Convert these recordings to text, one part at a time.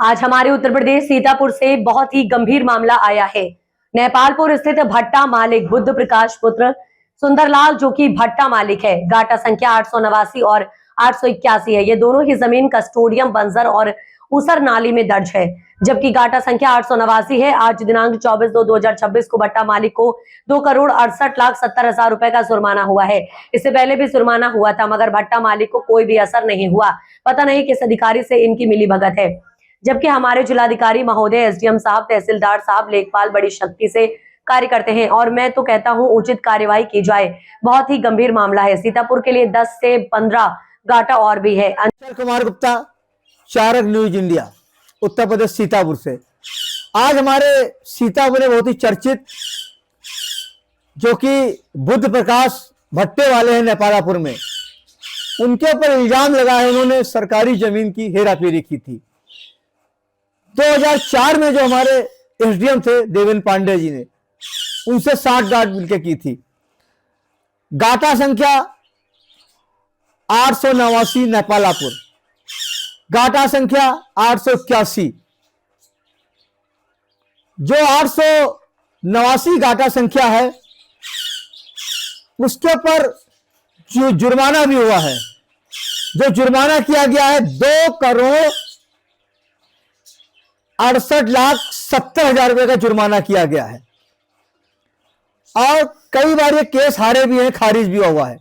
आज हमारे उत्तर प्रदेश सीतापुर से बहुत ही गंभीर मामला आया है। नेपालपुर स्थित भट्टा मालिक बुद्ध प्रकाश पुत्र सुंदरलाल, जो कि भट्टा मालिक है, गाटा संख्या 889 और 881 है। ये दोनों ही जमीन कस्टोडियम, बंजर और ऊसर नाली में दर्ज है, जबकि गाटा संख्या 889 है। आज दिनांक 24/2/2026 को भट्टा मालिक को 2,68,70,000 रुपए का जुर्माना हुआ है। इससे पहले भी जुर्माना हुआ था, मगर भट्टा मालिक को कोई भी असर नहीं हुआ। पता नहीं किस अधिकारी से इनकी मिली भगत है। जबकि हमारे जिलाधिकारी महोदय, एसडीएम साहब, तहसीलदार साहब, लेखपाल बड़ी शक्ति से कार्य करते हैं और मैं तो कहता हूं उचित कार्यवाही की जाए। बहुत ही गंभीर मामला है। सीतापुर के लिए 10 से 15 गाटा और भी है। कुमार गुप्ता, चारक न्यूज इंडिया, उत्तर प्रदेश सीतापुर से। आज हमारे सीतापुर में बहुत ही चर्चित, जो कि बुद्ध प्रकाश भट्टे वाले हैं नेपालापुर में, उनके ऊपर इल्जाम लगा है उन्होंने सरकारी जमीन की हेराफेरी की थी। 2004 में जो हमारे एसडीएम थे देवेंद्र पांडे जी ने उनसे 60 गांठ मिलकर की थी। गाटा संख्या 889 नेपालापुर, गाटा संख्या 881। जो 889 गाटा संख्या है उसके ऊपर जो जुर्माना भी हुआ है, जो जुर्माना किया गया है 2,68,70,000 रुपए का जुर्माना किया गया है। और कई बार ये केस हारे भी हैं, खारिज भी हुआ है।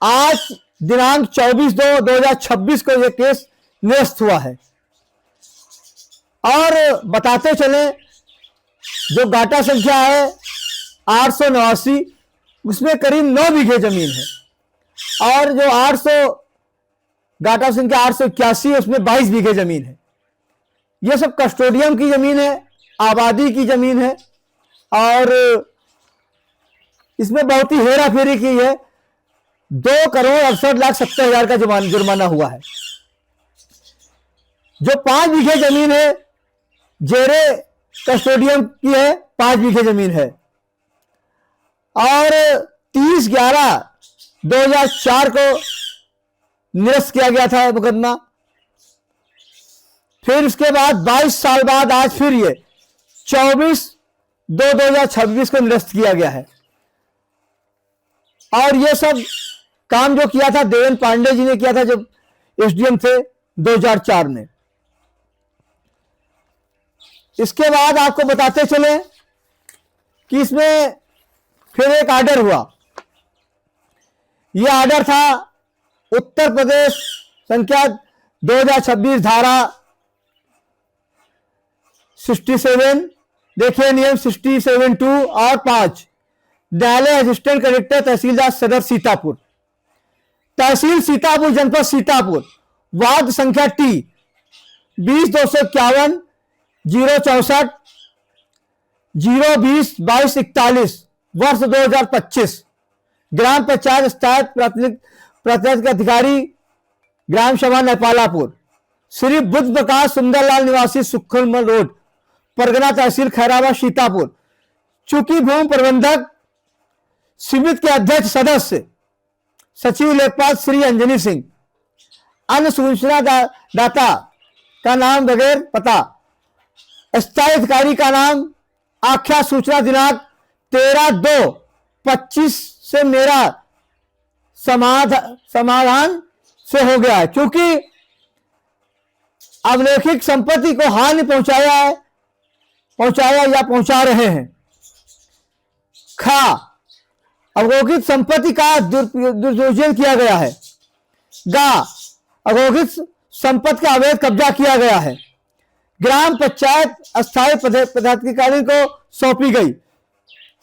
आज दिनांक 24/2/2026 को यह केस निरस्त हुआ है। और बताते चले, जो गाटा संख्या है 889, उसमें करीब 9 बीघे जमीन है, और जो 800 गाटा संख्या 881 उसमें 22 बीघे जमीन है। यह सब कस्टोडियम की जमीन है, आबादी की जमीन है, और इसमें बहुत ही हेरा फेरी की है। 2,68,70,000 का जुर्माना हुआ है। जो 5 बीघे जमीन है जेरे कस्टोडियम की है, 5 बीघे जमीन है, और 30/11/2004 को निरस्त किया गया था मुकदमा। फिर उसके बाद 22 साल बाद आज फिर ये 24/2/2026 को निरस्त किया गया है। और ये सब काम जो किया था देवेंद्र पांडे जी ने किया था जब एसडीएम थे 2004 में। इसके बाद आपको बताते चले कि इसमें फिर एक आर्डर हुआ। यह आर्डर था उत्तर प्रदेश संख्या 2026 धारा 67, देखिए नियम 67(2) और 5, न्यायालय असिस्टेंट कलेक्टर तहसीलदार सदर सीतापुर, तहसील सीतापुर, जनपद सीतापुर, वार्ड संख्या T 20/251, 064, 020/2241, वर्ष 2025, ग्राम पंचायत स्थायी प्राथमिक अधिकारी, ग्राम सभा नेपालापुर, श्री बुद्ध प्रकाश सुंदरलाल, निवासी सुखमल रोड, परगना तहसील खैराबाद सीतापुर। चूंकि भूमि प्रबंधक समिति के अध्यक्ष सदस्य सचिव लेखपाल श्री अंजनी सिंह, अन्य सूचना दाता का नाम बगैर पता, स्थायी अधिकारी का नाम, आख्या सूचना दिनांक 13/2/25 से मेरा समाधान से हो गया है, क्योंकि अवलेखित संपत्ति को हानि पहुंचाया या पहुंचा रहे हैं। खा, अवलोकित संपत्ति का दुरुपयोग किया गया है। गा, अवलोकित संपत्ति का अवैध कब्जा किया गया है। ग्राम पंचायत अस्थायी पदाधिकारी को सौंपी गई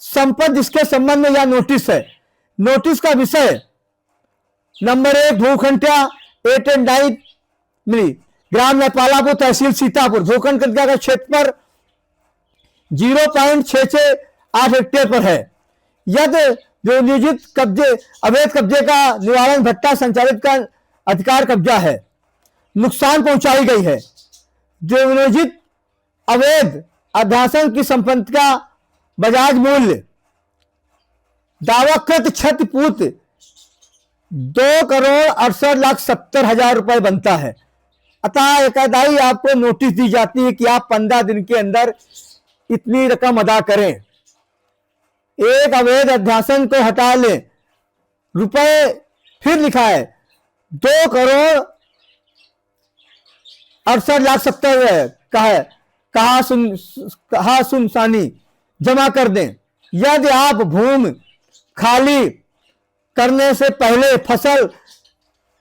संपत्ति जिसके संबंध में यह नोटिस है। नोटिस का विषय नंबर 1 भूखंडिया 889 मिली, ग्राम नेपालापुर, तहसील सीतापुर। भूखंड का क्षेत्रफल 0.668 हेक्टेयर पर है। यदि जो नियोजित कब्जे अवैध कब्जे का निवारण भट्टा संचालित का अधिकार कब्जा है, नुकसान पहुंचाई गई है। जो नियोजित अवैध अध्यासन की संपत्ति का बजाज मूल्य दावाकृत क्षतिपूर्ति 2,68,70,000 रुपए बनता है। अतः एकादाई आपको नोटिस दी जाती है कि आप 15 दिन के अंदर इतनी रकम अदा करें। एक अवैध अध्यासन को हटा लें। रुपए फिर लिखा है 2,68,70,000 का है, कहा सुनसानी जमा कर दें। यदि आप भूमि खाली करने से पहले फसल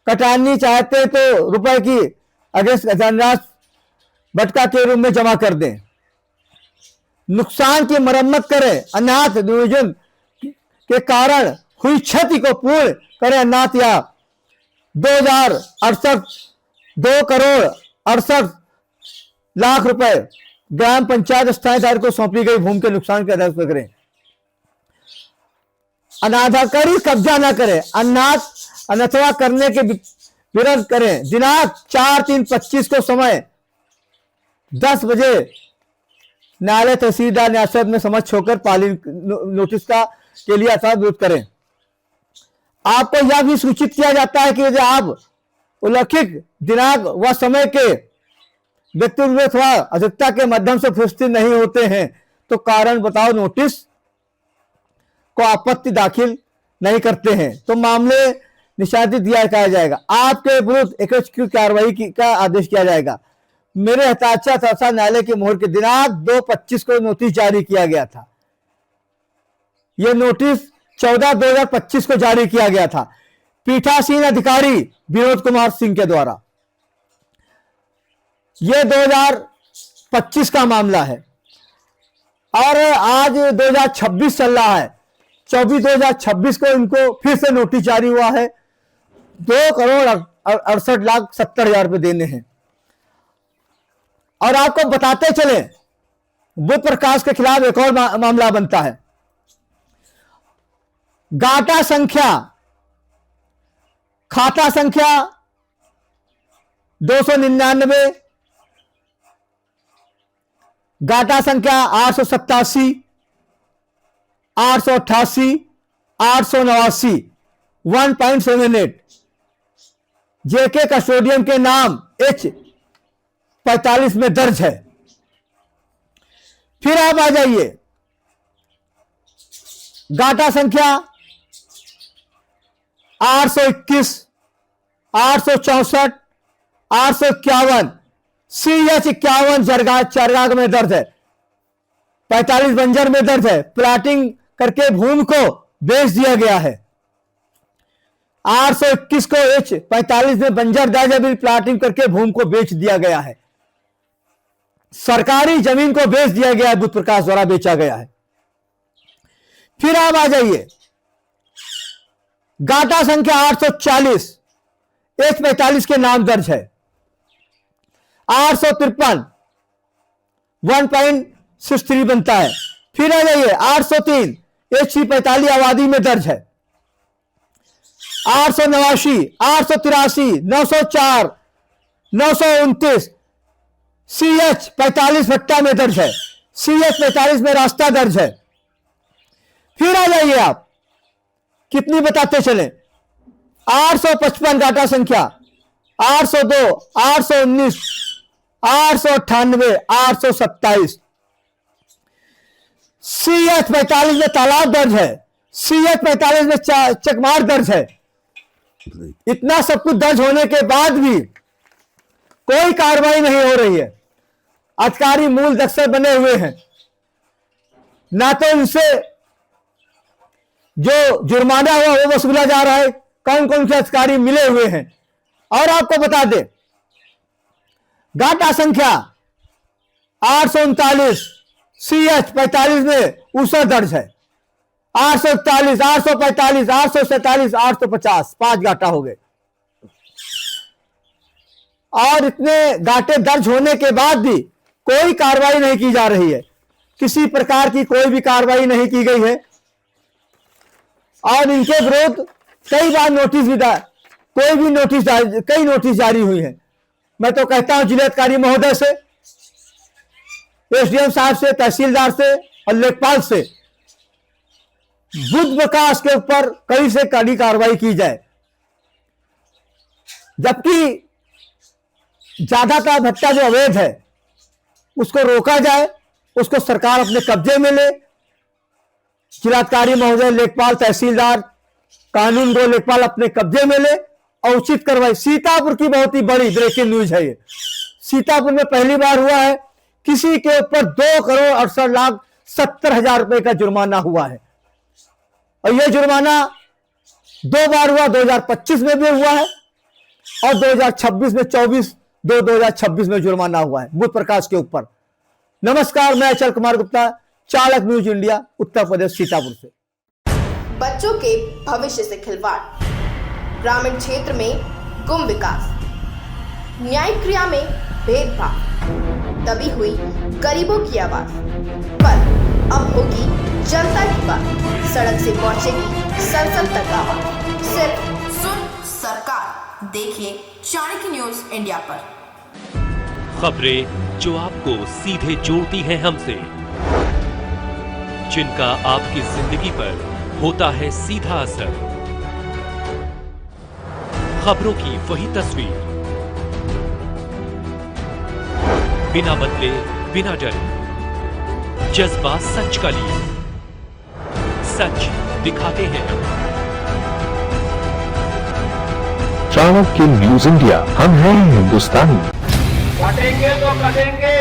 कटानी चाहते तो रुपए की अगस्त धनराशि बटका के रूप में जमा कर दें। नुकसान की मरम्मत करें। अनाथ नियोजन के कारण हुई क्षति को पूर्ण करें। अनाथ या 2,68,00,000 रुपए ग्राम पंचायत स्थानीय अधिकारी को सौंपी गई भूमि के नुकसान के आधार पर करें। अनाधाकारी कब्जा न करें। अनाथवा करने के विरोध करें। दिनांक 4/3/25 को समय 10 बजे न्यायालय तहसीलदार न्यायालय में समक्ष होकर पालित नोटिस का के लिए अथवा विरोध करें। आपको यह भी सूचित किया जाता है कि यदि आप उल्लिखित दिनांक व समय के व्यक्तिगत अथवा अधिकता के माध्यम से उपस्थित नहीं होते हैं तो कारण बताओ नोटिस को आपत्ति दाखिल नहीं करते हैं तो मामले निष्पादित दिया जाएगा। आपके विरुद्ध एकीकृत कार्रवाई का आदेश किया जाएगा। मेरे हस्ताक्षर तथा न्यायालय की मोहर के दिनांक 2/25 को नोटिस जारी किया गया था। यह नोटिस 14/2025 को जारी किया गया था पीठासीन अधिकारी विनोद कुमार सिंह के द्वारा। यह 2025 का मामला है और आज 2026 चल रहा है। 24/2026 को इनको फिर से नोटिस जारी हुआ है। 2,68,70,000 रुपए देने हैं। और आपको बताते चले बुध प्रकाश के खिलाफ एक और मामला बनता है। गाटा संख्या खाता संख्या 299, गाटा संख्या 887, 888, 889, 1.78 जेके कस्टोडियन के नाम H45 में दर्ज है। फिर आप आ जाइए गाटा संख्या 821, 864, 851, CH51 चरगाग में दर्ज है। 45 बंजर में दर्ज है। प्लाटिंग करके भूमि को बेच दिया गया है। 821 को H45 में बंजर दर्ज है। प्लाटिंग करके भूमि को बेच दिया गया है। सरकारी जमीन को बेच दिया गया है। बुध प्रकाश द्वारा बेचा गया है। फिर आप आ जाइए गाटा संख्या 840 H45 के नाम दर्ज है। 853 1.63 बनता है। फिर आ जाइए 803 H45 आबादी में दर्ज है। 889, 883, 904, 929 CH45 भट्टा में दर्ज है। CH45 में रास्ता दर्ज है। फिर आ जाइए आप कितनी बताते चले 855 गाटा संख्या 802, 819, 898, 827 CH45 में तालाब दर्ज है। CH45 में चकमार दर्ज है। इतना सब कुछ दर्ज होने के बाद भी कोई कार्रवाई नहीं हो रही है। अधिकारी मूल दक्षर बने हुए हैं। ना तो इनसे जो जुर्माना हुआ वो वसूला जा रहा है। कौन कौन से अधिकारी मिले हुए हैं। और आपको बता दें गाटा संख्या 839 CH45 में ऊसर दर्ज है। 841, 845, 847, 850 5 गाटा हो गए। और इतने गाटे दर्ज होने के बाद भी कोई कार्रवाई नहीं की जा रही है। किसी प्रकार की कोई भी कार्रवाई नहीं की गई है। और इनके विरुद्ध कई बार नोटिस भी कई नोटिस जारी हुई है। मैं तो कहता हूं जिलाधिकारी महोदय से, एसडीएम साहब से, तहसीलदार से और लेखपाल से बुध प्रकाश के ऊपर कड़ी से कड़ी कार्रवाई की जाए। जबकि ज्यादातर भट्टा जो अवैध है उसको रोका जाए, उसको सरकार अपने कब्जे में ले। जिलाधिकारी महोदय, लेखपाल, तहसीलदार, कानून गो लेखपाल अपने कब्जे में ले और उचित कार्रवाई। सीतापुर की बहुत ही बड़ी ब्रेकिंग न्यूज है ये। सीतापुर में पहली बार हुआ है किसी के ऊपर 2,68,70,000 रुपए का जुर्माना हुआ है, और यह जुर्माना 2 बार हुआ, 2025 में भी हुआ है और 2026 में 2026 में जुर्माना हुआ है बुध प्रकाश के ऊपर। नमस्कार, मैं अचल कुमार गुप्ता, चालक न्यूज इंडिया, उत्तर प्रदेश, सीतापुर से। बच्चों के भविष्य से खिलवाड़, ग्रामीण क्षेत्र में गुम विकास, न्यायिक क्रिया में भेदभाव, दबी हुई गरीबों की आवाज, पर अब होगी जनता की बात। सड़क से पहुंचेगी संसद तक आवाज। सिर्फ सुन सरकार, देखिए चाणक्य न्यूज इंडिया पर। खबरें जो आपको सीधे जोड़ती हैं हमसे, जिनका आपकी जिंदगी पर होता है सीधा असर। खबरों की वही तस्वीर, बिना बदले बिना डरे, जज्बा सच का लिए, सच दिखाते हैं। चाणक्य न्यूज इंडिया, हम हैं हिंदुस्तानी। कटेंगे तो कटेंगे।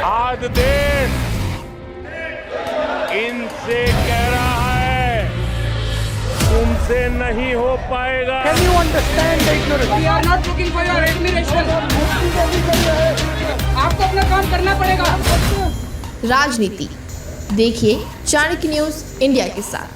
आज देश इनसे कह रहा है तुमसे नहीं हो पाएगा। We are not looking for your admiration. आपको अपना काम करना पड़ेगा। राजनीति देखिए चाणक्य न्यूज इंडिया के साथ।